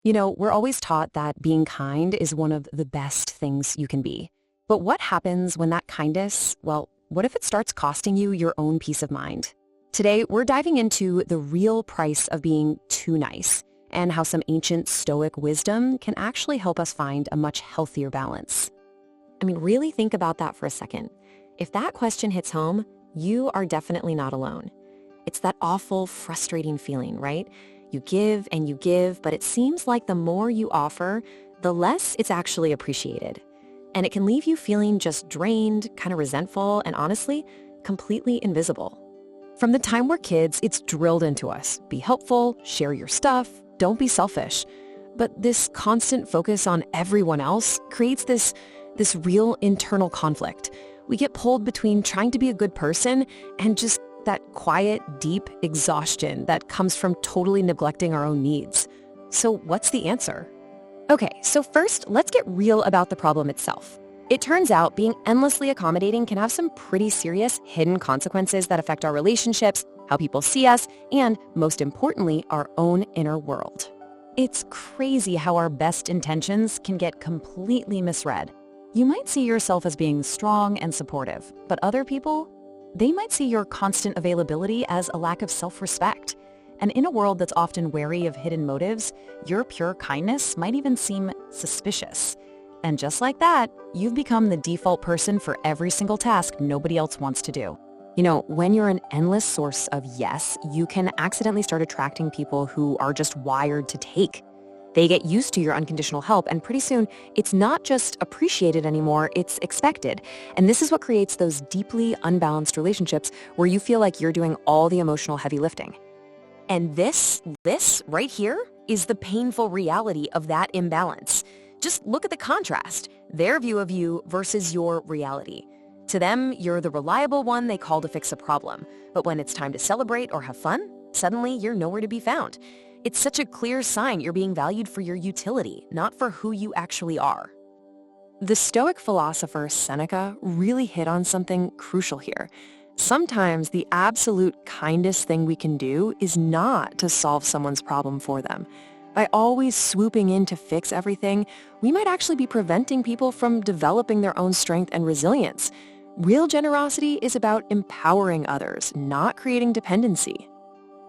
We're always taught that being kind is one of the best things you can be. But what happens when that kindness, well, what if it starts costing you your own peace of mind? Today, we're diving into the real price of being too nice and how some ancient Stoic wisdom can actually help us find a much healthier balance. Really think about that for a second. If that question hits home, you are definitely not alone. It's that awful, frustrating feeling, right? You give, but it seems like the more you offer, the less it's actually appreciated. And it can leave you feeling just drained, kind of resentful, and honestly, completely invisible. From the time we're kids, it's drilled into us. Be helpful, share your stuff, don't be selfish. But this constant focus on everyone else creates this real internal conflict. We get pulled between trying to be a good person and just that quiet, deep exhaustion that comes from totally neglecting our own needs. So what's the answer? Okay, so first, let's get real about the problem itself. It turns out being endlessly accommodating can have some pretty serious hidden consequences that affect our relationships, how people see us, and most importantly, our own inner world. It's crazy how our best intentions can get completely misread. You might see yourself as being strong and supportive, but other people, they might see your constant availability as a lack of self-respect. And in a world that's often wary of hidden motives, your pure kindness might even seem suspicious. And just like that, you've become the default person for every single task nobody else wants to do. When you're an endless source of yes, you can accidentally start attracting people who are just wired to take. They get used to your unconditional help, and pretty soon, it's not just appreciated anymore, it's expected. And this is what creates those deeply unbalanced relationships where you feel like you're doing all the emotional heavy lifting. And this right here is the painful reality of that imbalance. Just look at the contrast, their view of you versus your reality. To them, you're the reliable one they call to fix a problem. But when it's time to celebrate or have fun, suddenly you're nowhere to be found. It's such a clear sign you're being valued for your utility, not for who you actually are. The Stoic philosopher Seneca really hit on something crucial here. Sometimes the absolute kindest thing we can do is not to solve someone's problem for them. By always swooping in to fix everything, we might actually be preventing people from developing their own strength and resilience. Real generosity is about empowering others, not creating dependency.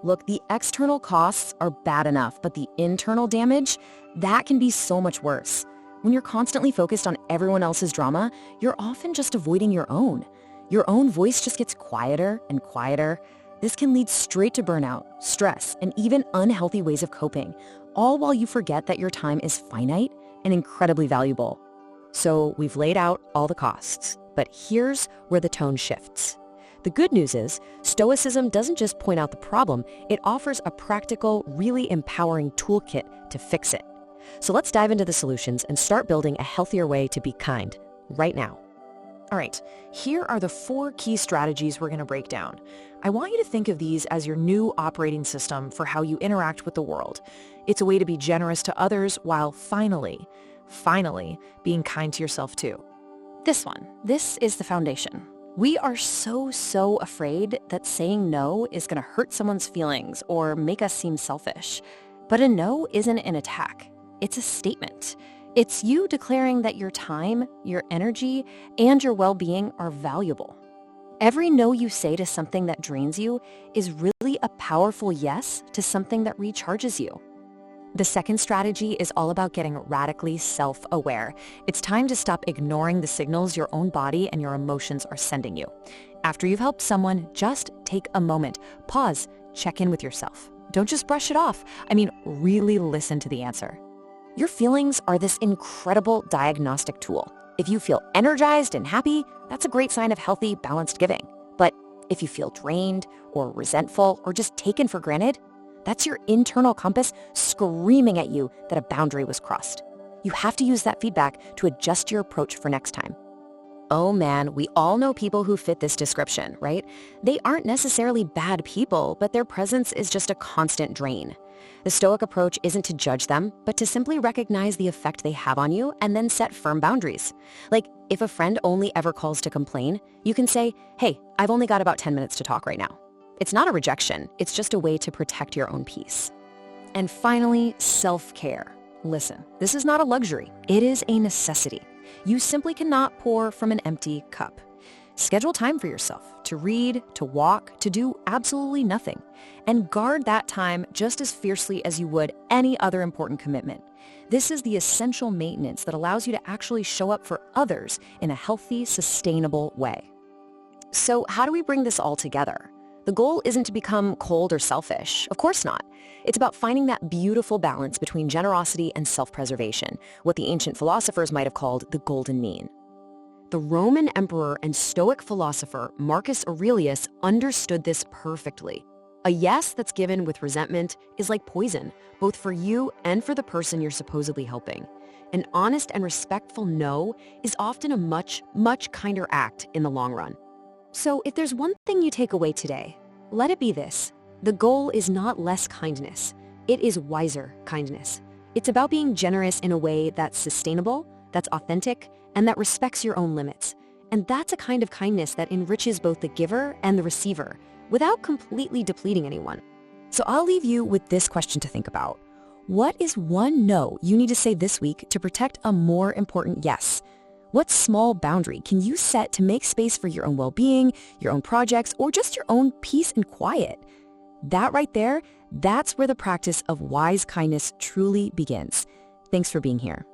Look, the external costs are bad enough, but the internal damage, that can be so much worse. When you're constantly focused on everyone else's drama, you're often just avoiding your own. Your own voice just gets quieter and quieter. This can lead straight to burnout, stress, and even unhealthy ways of coping, all while you forget that your time is finite and incredibly valuable. So we've laid out all the costs, but here's where the tone shifts. The good news is, Stoicism doesn't just point out the problem, it offers a practical, really empowering toolkit to fix it. So let's dive into the solutions and start building a healthier way to be kind right now. All right, here are the 4 key strategies we're going to break down. I want you to think of these as your new operating system for how you interact with the world. It's a way to be generous to others while finally being kind to yourself too. This is the foundation. We are so afraid that saying no is going to hurt someone's feelings or make us seem selfish. But a no isn't an attack. It's a statement. It's you declaring that your time, your energy, and your well-being are valuable. Every no you say to something that drains you is really a powerful yes to something that recharges you. The second strategy is all about getting radically self-aware. It's time to stop ignoring the signals your own body and your emotions are sending you. After you've helped someone, just take a moment, pause, check in with yourself. Don't just brush it off. Really listen to the answer. Your feelings are this incredible diagnostic tool. If you feel energized and happy, that's a great sign of healthy, balanced giving. But if you feel drained or resentful or just taken for granted, that's your internal compass screaming at you that a boundary was crossed. You have to use that feedback to adjust your approach for next time. Oh man, we all know people who fit this description, right? They aren't necessarily bad people, but their presence is just a constant drain. The Stoic approach isn't to judge them, but to simply recognize the effect they have on you and then set firm boundaries. Like, if a friend only ever calls to complain, you can say, hey, I've only got about 10 minutes to talk right now. It's not a rejection, it's just a way to protect your own peace. And finally, self-care. Listen, this is not a luxury. It is a necessity. You simply cannot pour from an empty cup. Schedule time for yourself to read, to walk, to do absolutely nothing, and guard that time just as fiercely as you would any other important commitment. This is the essential maintenance that allows you to actually show up for others in a healthy, sustainable way. So how do we bring this all together? The goal isn't to become cold or selfish. Of course not. It's about finding that beautiful balance between generosity and self-preservation, what the ancient philosophers might have called the golden mean. The Roman emperor and Stoic philosopher Marcus Aurelius understood this perfectly. A yes that's given with resentment is like poison, both for you and for the person you're supposedly helping. An honest and respectful no is often a much, much kinder act in the long run. So if there's one thing you take away today, let it be this. The goal is not less kindness. It is wiser kindness. It's about being generous in a way that's sustainable, that's authentic, and that respects your own limits. And that's a kind of kindness that enriches both the giver and the receiver without completely depleting anyone. So I'll leave you with this question to think about. What is one no you need to say this week to protect a more important yes? What small boundary can you set to make space for your own well-being, your own projects, or just your own peace and quiet? That right there, that's where the practice of wise kindness truly begins. Thanks for being here.